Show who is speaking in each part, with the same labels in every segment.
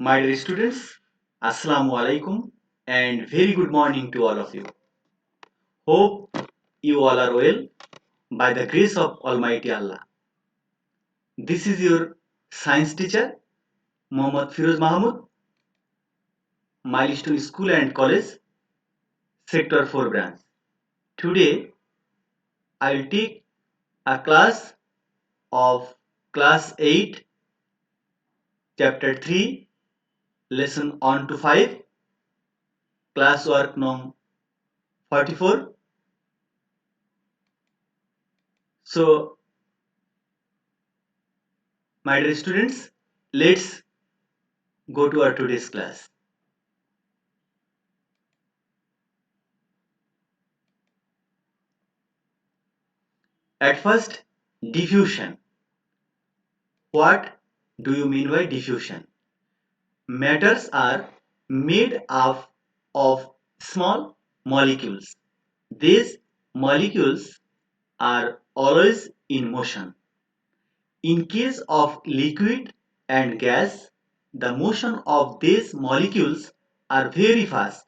Speaker 1: My dear students, Assalamu alaikum and very good morning to all of you. Hope you all are well by the grace of Almighty Allah. This is your science teacher Muhammad Firoz Mahmud, Milestone School and College, Sector 4 branch. Today I will take a class of class 8, chapter 3, lesson 1 to 5, class work num 44. So, my dear students, let's go to our today's class. At first, diffusion. What do you mean by diffusion? Matters are made up of small molecules. These molecules are always in motion. In case of liquid and gas, the motion of these molecules are very fast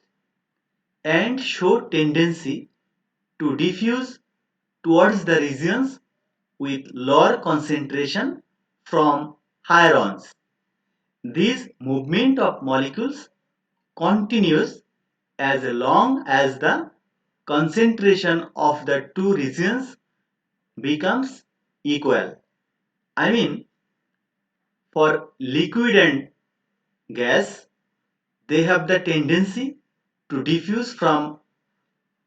Speaker 1: and show tendency to diffuse towards the regions with lower concentration from higher ons. This movement of molecules continues as long as the concentration of the two regions becomes equal. I mean, for liquid and gas, they have the tendency to diffuse from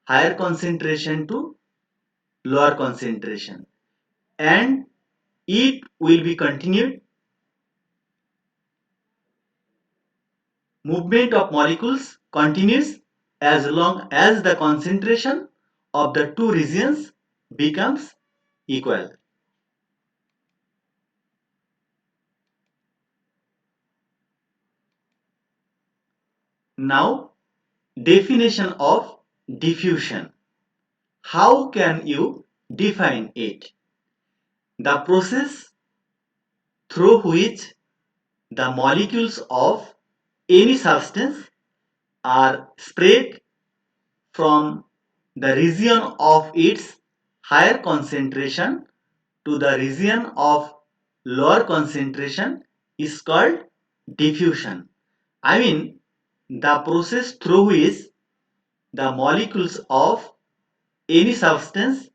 Speaker 1: higher concentration to lower concentration, and it will be continued. Movement of molecules continues as long as the concentration of the two regions becomes equal. Now, definition of diffusion. How can you define it? The process through which the molecules of any substance are spread from the region of its higher concentration to the region of lower concentration is called diffusion. I mean, the process through which the molecules of any substance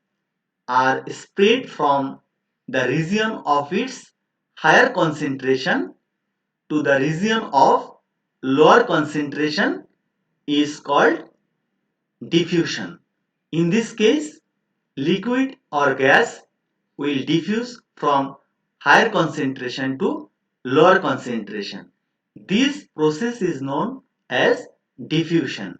Speaker 1: are spread from the region of its higher concentration to the region of lower concentration is called diffusion. In this case, liquid or gas will diffuse from higher concentration to lower concentration. This process is known as diffusion.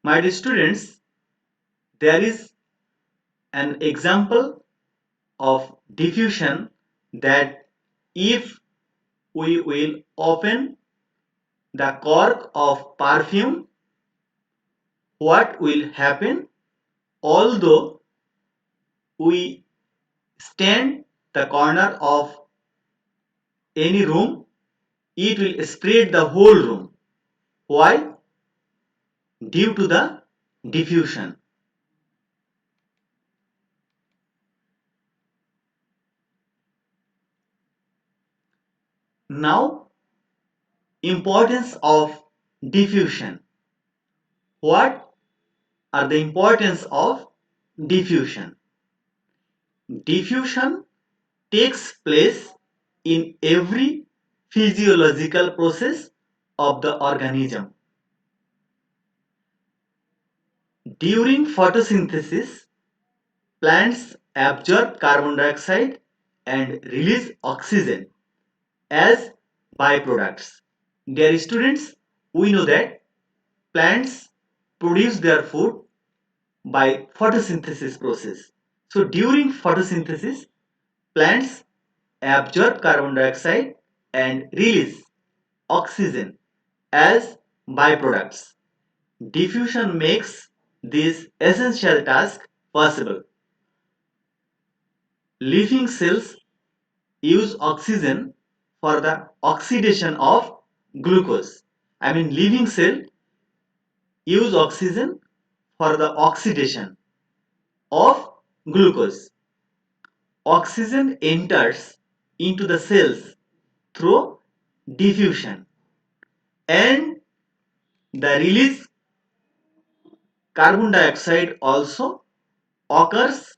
Speaker 1: My dear students, there is an example of diffusion that if we will open the cork of perfume, what will happen? Although we stand the corner of any room, it will spread the whole room. Why? Due to the diffusion. Now, importance of diffusion. What are the importance of diffusion? Diffusion takes place in every physiological process of the organism. During photosynthesis, plants absorb carbon dioxide and release oxygen as byproducts. Dear students, we know that plants produce their food by photosynthesis process. So during photosynthesis, plants absorb carbon dioxide and release oxygen as byproducts. Diffusion makes this essential task possible. living cells use oxygen for the oxidation of glucose. I mean, living cell use oxygen for the oxidation of glucose. Oxygen enters into the cells through diffusion, and the release carbon dioxide also occurs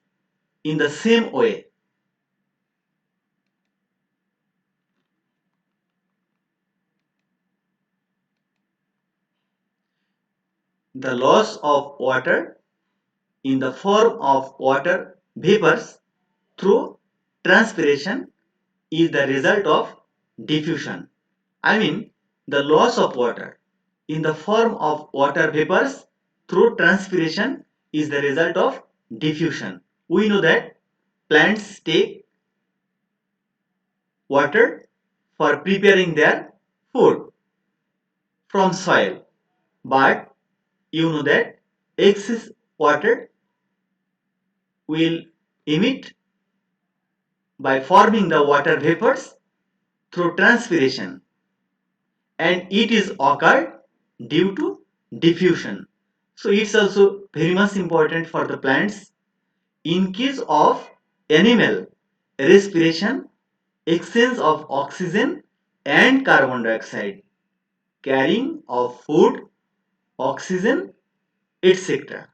Speaker 1: in the same way. The loss of water in the form of water vapors through transpiration is the result of diffusion. I mean, the loss of water in the form of water vapors through transpiration is the result of diffusion. We know that plants take water for preparing their food from soil, but you know that excess water will emit by forming the water vapors through transpiration, and it is occurred due to diffusion. So it's also very much important for the plants. In case of animal respiration, exchange of oxygen and carbon dioxide, carrying of food, oxygen, etc.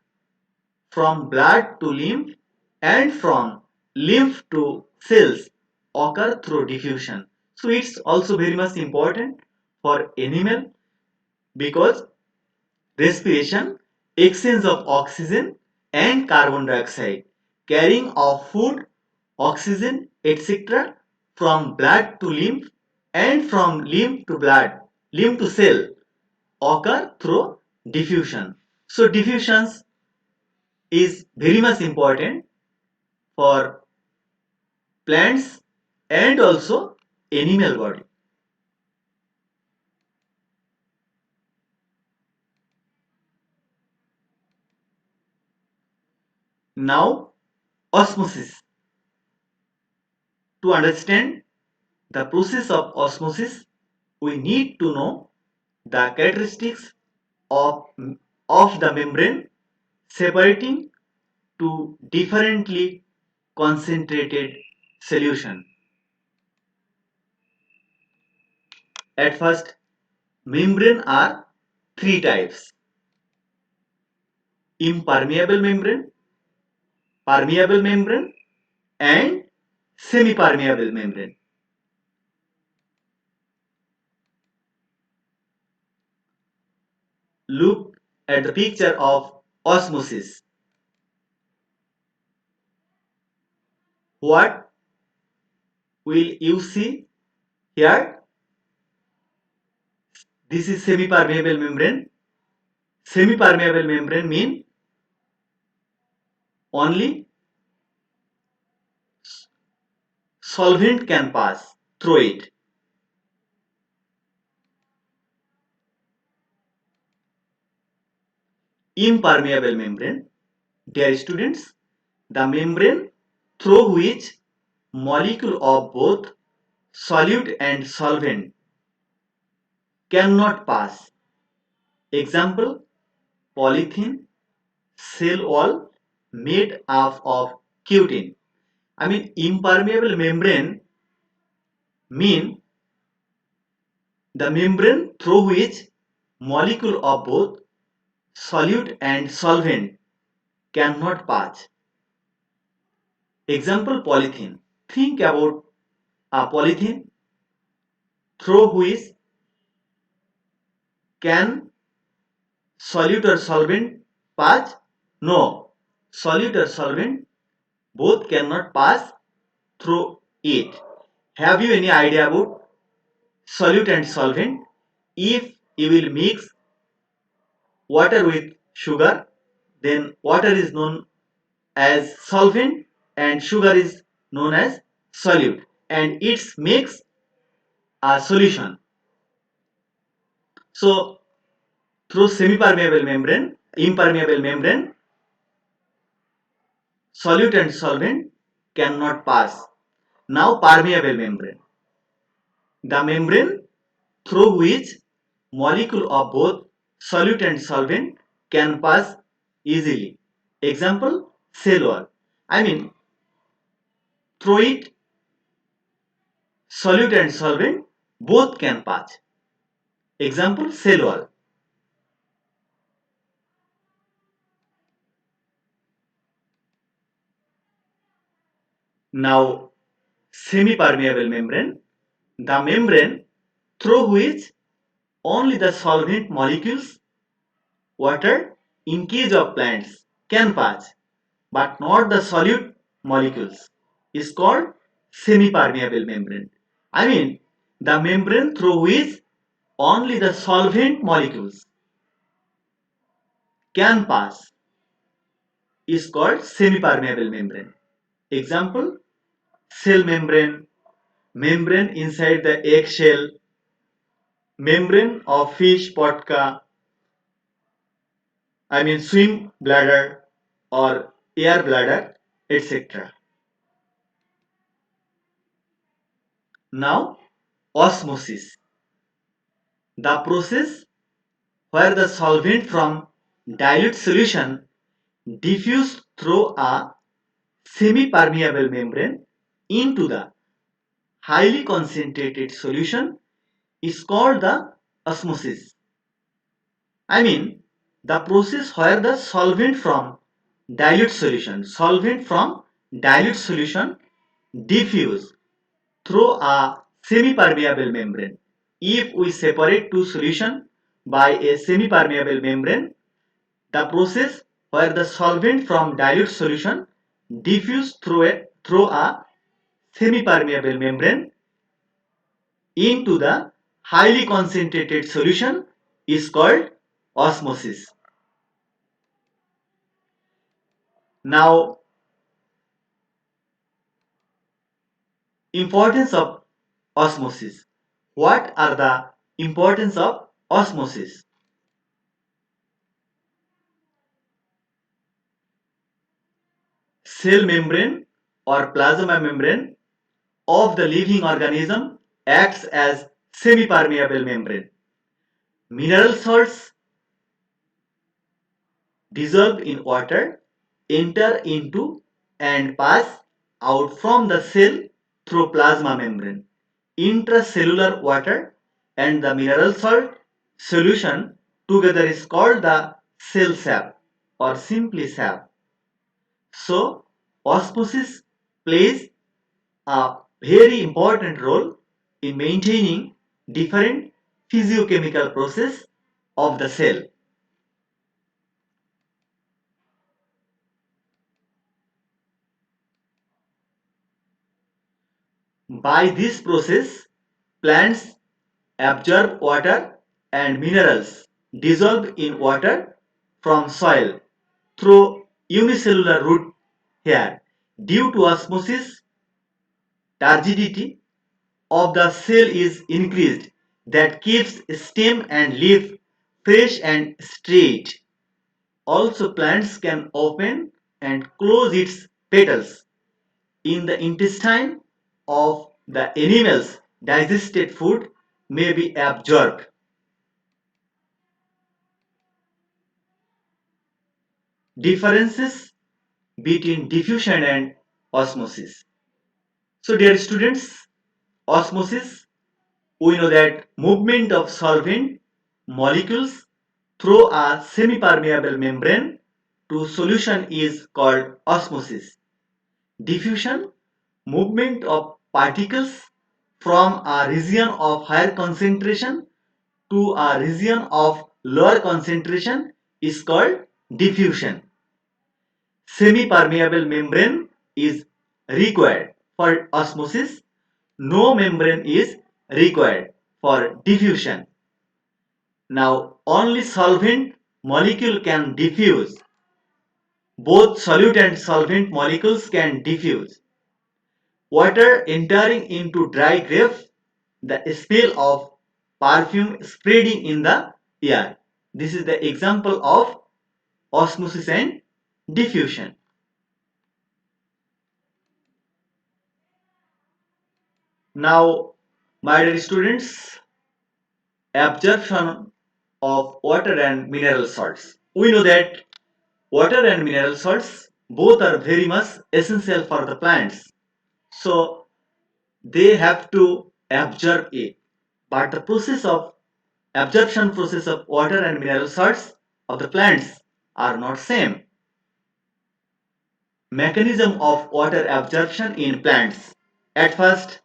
Speaker 1: from blood to lymph and from lymph to cells occur through diffusion. So it's also very much important for animal because respiration, exchange of oxygen and carbon dioxide, carrying of food, oxygen, etc. from blood to lymph and from lymph to blood, lymph to cell occur through diffusion. So diffusion is very much important for plants and also animal body. Now, osmosis. To understand the process of osmosis, we need to know the characteristics of, of the membrane separating to differently concentrated solution. At first, membrane are three types: impermeable membrane, permeable membrane, and semi-permeable membrane. Look at the picture of osmosis. What will you see here? This is semi-permeable membrane. Semi-permeable membrane mean only solvent can pass through it. Impermeable membrane, dear students, the membrane through which molecule of both solute and solvent cannot pass. Example, polythene cell wall made up of cutin. I mean, impermeable membrane mean the membrane through which molecule of both solute and solvent cannot pass. Example, polythene. Think about a polythene through which can solute or solvent pass? No. Solute or solvent both cannot pass through it. Have you any idea about solute and solvent? If you will mix water with sugar, then water is known as solvent and sugar is known as solute, and it makes a solution. So through semi-permeable membrane, impermeable membrane, solute and solvent cannot pass. Now permeable membrane. The membrane through which molecule of both solute and solvent can pass easily. Example, cell wall. I mean, through it solute and solvent both can pass. Example, cell wall. Now, semi-permeable membrane. The membrane through which only the solvent molecules, water in case of plants, can pass, but not the solute molecules, is called semi-permeable membrane. I mean, the membrane through which only the solvent molecules can pass is called semi-permeable membrane. Example, cell membrane, membrane inside the egg shell, membrane of fish potka, I mean swim bladder or air bladder, etc. Now, osmosis, the process where the solvent from dilute solution diffused through a semi-permeable membrane into the highly concentrated solution is called the osmosis. I mean, the process where the solvent from dilute solution diffuse through a semi-permeable membrane. If we separate two solutions by a semi-permeable membrane, the process where the solvent from dilute solution diffuse through a semi-permeable membrane into the highly concentrated solution is called osmosis. Now, importance of osmosis. What are the importance of osmosis? Cell membrane or plasma membrane of the living organism acts as semi-permeable membrane. Mineral salts dissolve in water enter into and pass out from the cell through plasma membrane. Intracellular water and the mineral salt solution together is called the cell sap or simply sap. So, osmosis plays a very important role in maintaining different physiochemical process of the cell. By this process, plants absorb water and minerals dissolved in water from soil through unicellular root hair. Due to osmosis, turgidity of the cell is increased that keeps stem and leaf fresh and straight. Also, plants can open and close its petals. In the intestine of the animals, digested food may be absorbed. Differences between diffusion and osmosis. So, dear students, osmosis, we know that movement of solvent molecules through a semi-permeable membrane to solution is called osmosis. Diffusion, movement of particles from a region of higher concentration to a region of lower concentration is called diffusion. Semi-permeable membrane is required for osmosis. No membrane is required for diffusion. Now, only solvent molecule can diffuse. Both solute and solvent molecules can diffuse. Water entering into dry grapes, the smell of perfume spreading in the air. This is the example of osmosis and diffusion. Now, my dear students, absorption of water and mineral salts. We know that water and mineral salts both are very much essential for the plants. So they have to absorb it. But the process of absorption process of water and mineral salts of the plants are not same. Mechanism of water absorption in plants. At first,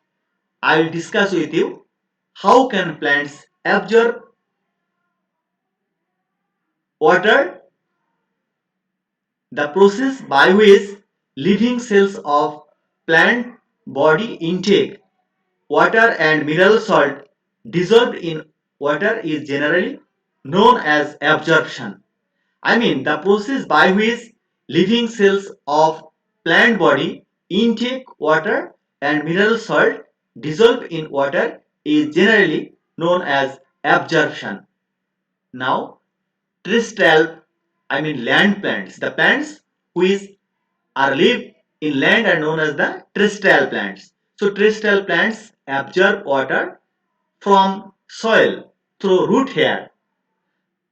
Speaker 1: I will discuss with you how can plants absorb water, the process by which living cells of plant body intake water and mineral salt dissolved in water is generally known as absorption. I mean the process by which living cells of plant body intake water and mineral salt dissolved in water is generally known as absorption. Now terrestrial, I mean land plants, the plants which are live in land are known as the terrestrial plants. So terrestrial plants absorb water from soil through root hair.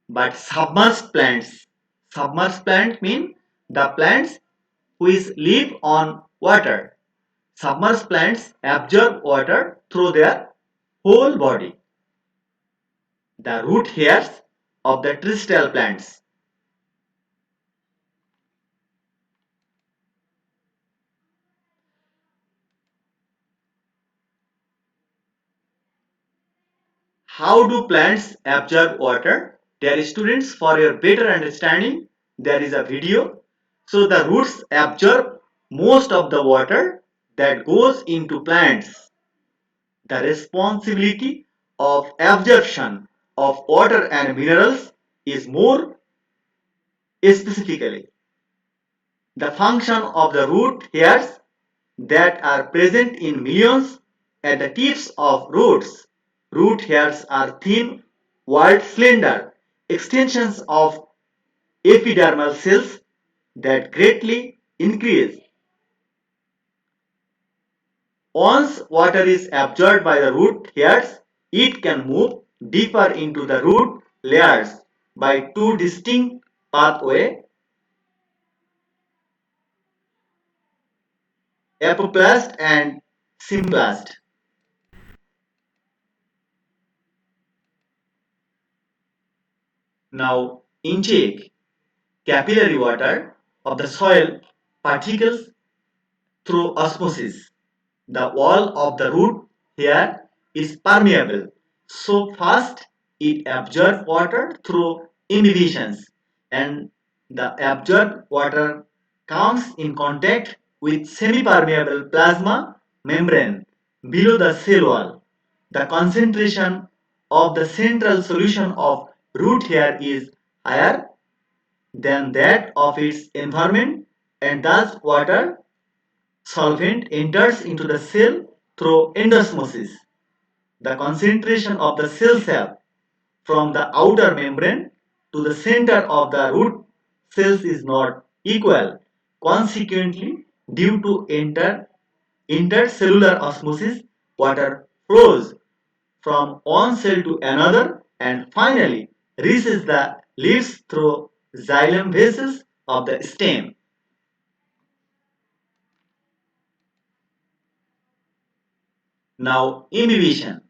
Speaker 1: But submerged plants mean the plants which live on water. Submerged plants absorb water through their whole body. The root hairs of the terrestrial plants. How do plants absorb water? Dear students, for your better understanding, there is a video. So the roots absorb most of the water that goes into plants. The responsibility of absorption of water and minerals is more specifically the function of the root hairs that are present in millions at the tips of roots. Root hairs are thin, wide, slender extensions of epidermal cells that greatly increase. Once water is absorbed by the root hairs, it can move deeper into the root layers by two distinct pathways, apoplast and symplast. Now, intake capillary water of the soil particles through osmosis. The wall of the root hair is permeable, so fast it absorbs water through imbibitions, and the absorbed water comes in contact with semi-permeable plasma membrane below the cell wall. The concentration of the central solution of root hair is higher than that of its environment, and thus water solvent enters into the cell through endosmosis. The concentration of the cell sap from the outer membrane to the center of the root cells is not equal. Consequently, due to intercellular osmosis, water flows from one cell to another and finally reaches the leaves through xylem vessels of the stem. Now, imbibition,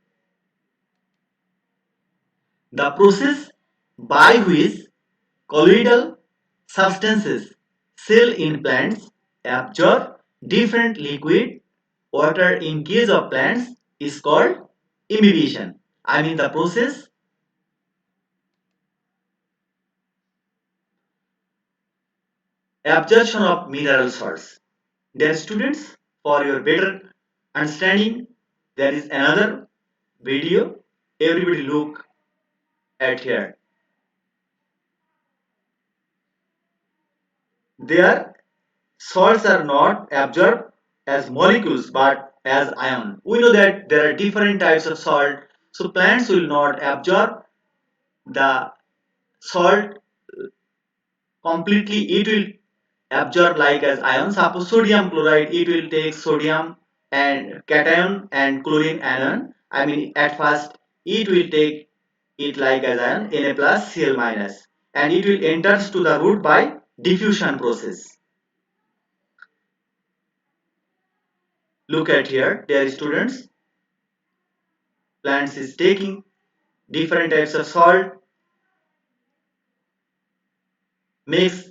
Speaker 1: the process by which colloidal substances cell in plants absorb different liquid water in case of plants is called imbibition. I mean the process absorption of mineral salts. Dear students, for your better understanding, there is another video. Everybody look at here. Their salts are not absorbed as molecules but as ion. We know that there are different types of salt, so plants will not absorb the salt completely. It will absorb like as ion. Suppose sodium chloride, it will take sodium and cation and chlorine anion. I mean, at first it will take it like as ion Na plus Cl minus, and it will enters to the root by diffusion process. Look at here, dear students. Plants is taking different types of salt, makes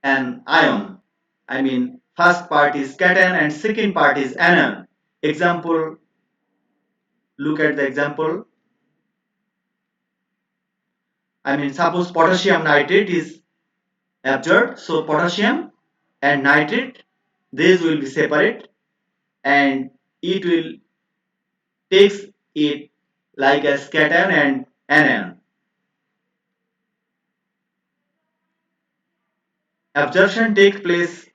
Speaker 1: an ion. I mean, first part is cation and second part is anion. Example, look at the example. I mean, suppose potassium nitrate is absorbed, so potassium and nitrate, these will be separate, and it will takes it like as cation and anion. Absorption takes place.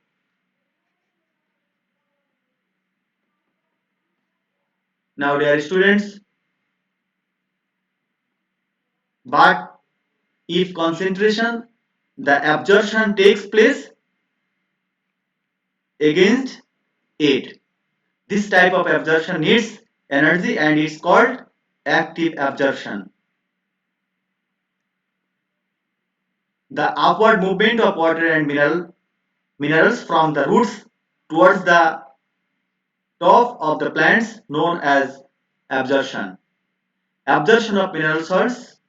Speaker 1: Now, dear students, but if concentration, the absorption takes place against it. This type of absorption needs energy and it's called active absorption. The upward movement of water and minerals from the roots towards the top of the plants known as absorption. Absorption of mineral salts,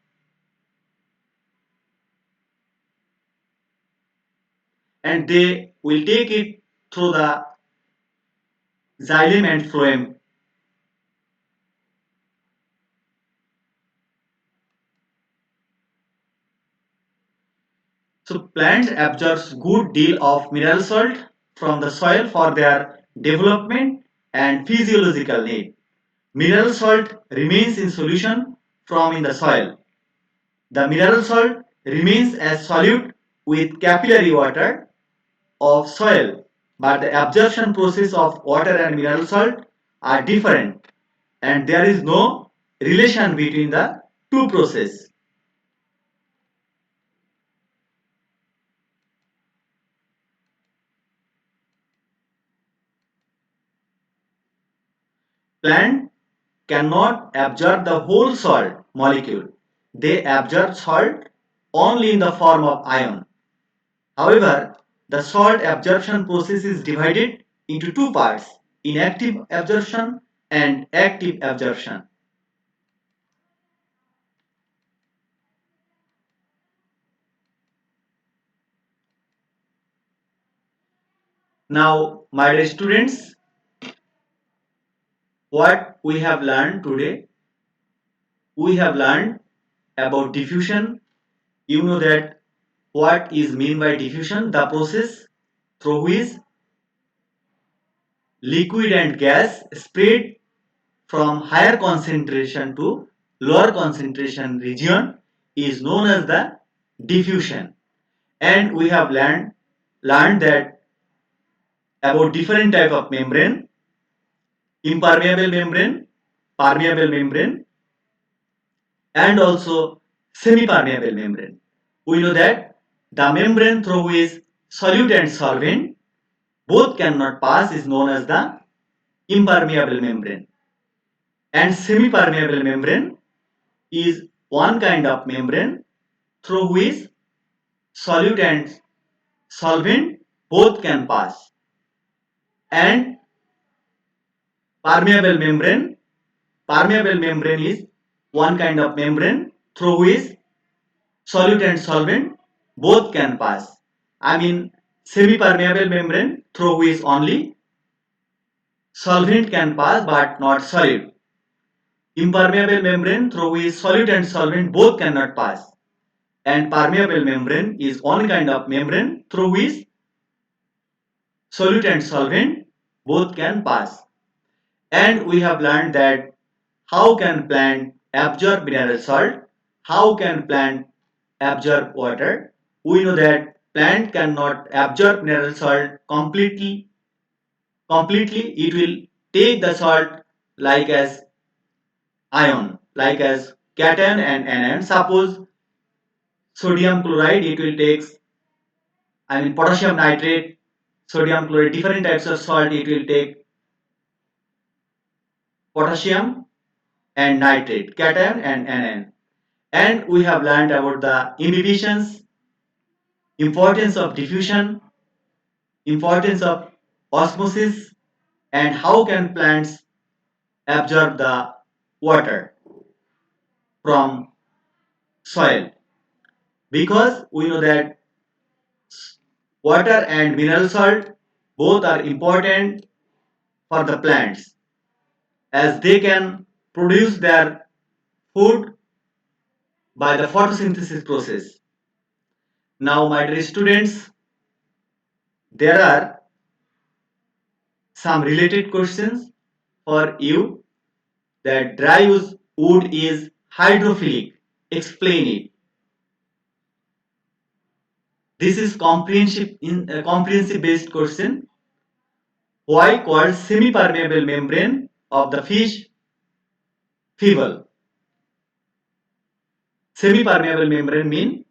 Speaker 1: and they will take it through the xylem and phloem. So plants absorbs good deal of mineral salt from the soil for their development and physiological need. Mineral salt remains in solution from in the soil. The mineral salt remains as solute with capillary water of soil, but the absorption process of water and mineral salt are different, and there is no relation between the two processes. Plant cannot absorb the whole salt molecule. They absorb salt only in the form of ion. However, the salt absorption process is divided into two parts: inactive absorption and active absorption. Now, my dear students, what we have learned today? We have learned about diffusion. You know that what is mean by diffusion? The process through which liquid and gas spread from higher concentration to lower concentration region is known as the diffusion. And we have learned that about different type of membrane: impermeable membrane, permeable membrane, and also semi-permeable membrane. We know that the membrane through which solute and solvent both cannot pass is known as the impermeable membrane. And semi-permeable membrane is one kind of membrane through which solute and solvent both can pass. And permeable membrane is one kind of membrane through which solute and solvent both can pass. I mean, semi-permeable membrane through which only solvent can pass but not solute. Impermeable membrane through which solute and solvent both cannot pass. And permeable membrane is one kind of membrane through which solute and solvent both can pass. And we have learned that how can plant absorb mineral salt, how can plant absorb water. We know that plant cannot absorb mineral salt completely. It will take the salt like as ion, like as cation and anion. Suppose sodium chloride, it will take, I mean, potassium nitrate, sodium chloride, different types of salt it will take potassium and nitrate, cation and anion. And we have learned about the inhibitions, importance of diffusion, importance of osmosis, and how can plants absorb the water from soil. Because we know that water and mineral salt both are important for the plants as they can produce their food by the photosynthesis process. Now, my dear students, there are some related questions for you. That dry wood is hydrophilic. Explain it. This is comprehensive based question. Why called semi-permeable membrane of the fish feeble? Semi-permeable membrane mean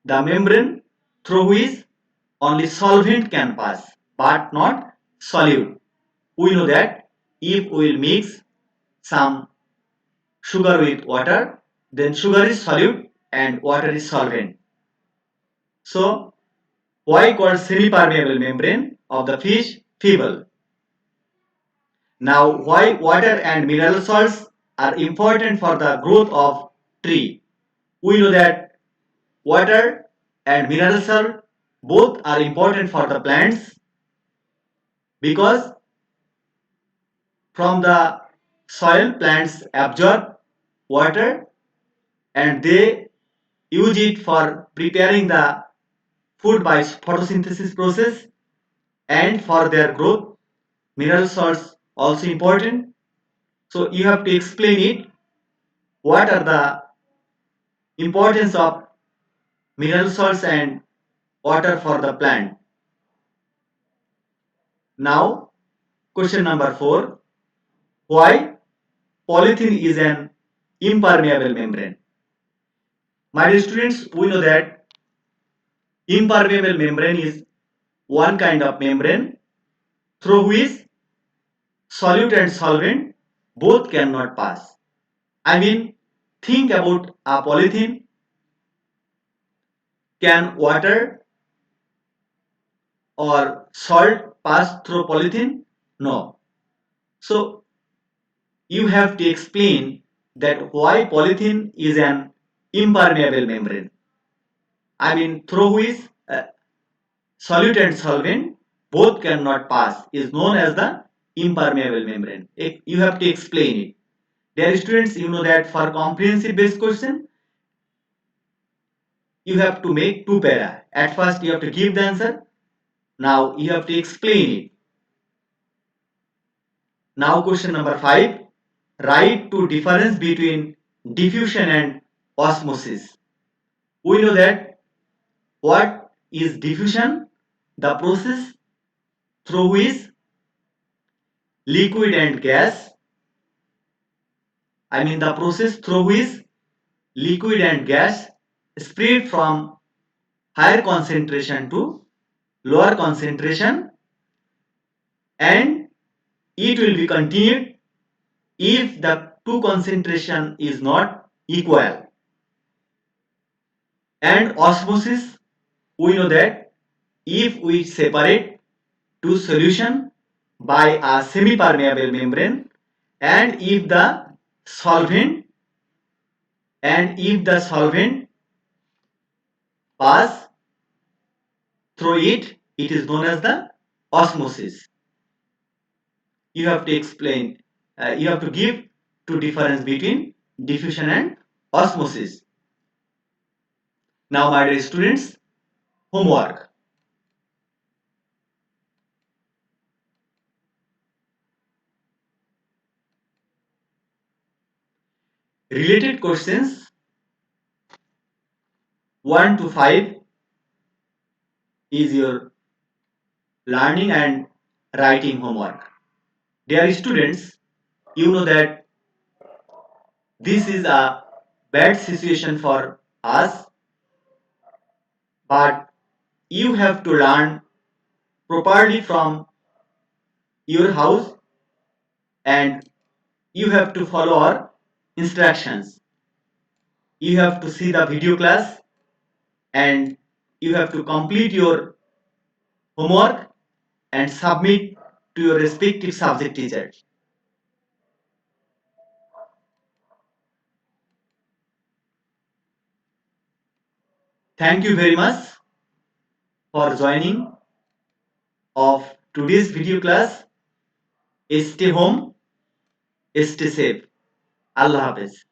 Speaker 1: the membrane through which only solvent can pass, but not solute. We know that if we will mix some sugar with water, then sugar is solute and water is solvent. So, why called semi-permeable membrane of the fish feeble? Now, why water and mineral salts are important for the growth of tree? We know that water and mineral salt both are important for the plants because from the soil plants absorb water and they use it for preparing the food by photosynthesis process and for their growth. Mineral salts also important. So you have to explain it. What are the importance of mineral salts and water for the plant? Now, question number 4. Why polythene is an impermeable membrane? My dear students, we know that impermeable membrane is one kind of membrane through which solute and solvent both cannot pass. I mean, think about a polythene. Can water or salt pass through polythene? No. So you have to explain that why polythene is an impermeable membrane. I mean, through which solute and solvent both cannot pass is known as the impermeable membrane. You have to explain it. Dear students, you know that for comprehensive based question, you have to make two para. At first, you have to give the answer. Now, you have to explain it. Now, question number 5. Write to difference between diffusion and osmosis. We know that what is diffusion? The process through which liquid and gas, the process through which liquid and gas spread from higher concentration to lower concentration, and it will be continued if the two concentration is not equal. And osmosis, we know that if we separate two solution by a semi-permeable membrane and if the solvent pass through it, it is known as the osmosis. You have to explain, you have to give two difference between diffusion and osmosis. Now, my dear students, homework. Related questions 1 to 5 is your learning and writing homework. Dear students, you know that this is a bad situation for us, but you have to learn properly from your house and you have to follow our instructions. You have to see the video class and you have to complete your homework and submit to your respective subject teacher. Thank you very much for joining of today's video class. Stay home, stay safe. Allah Hafiz.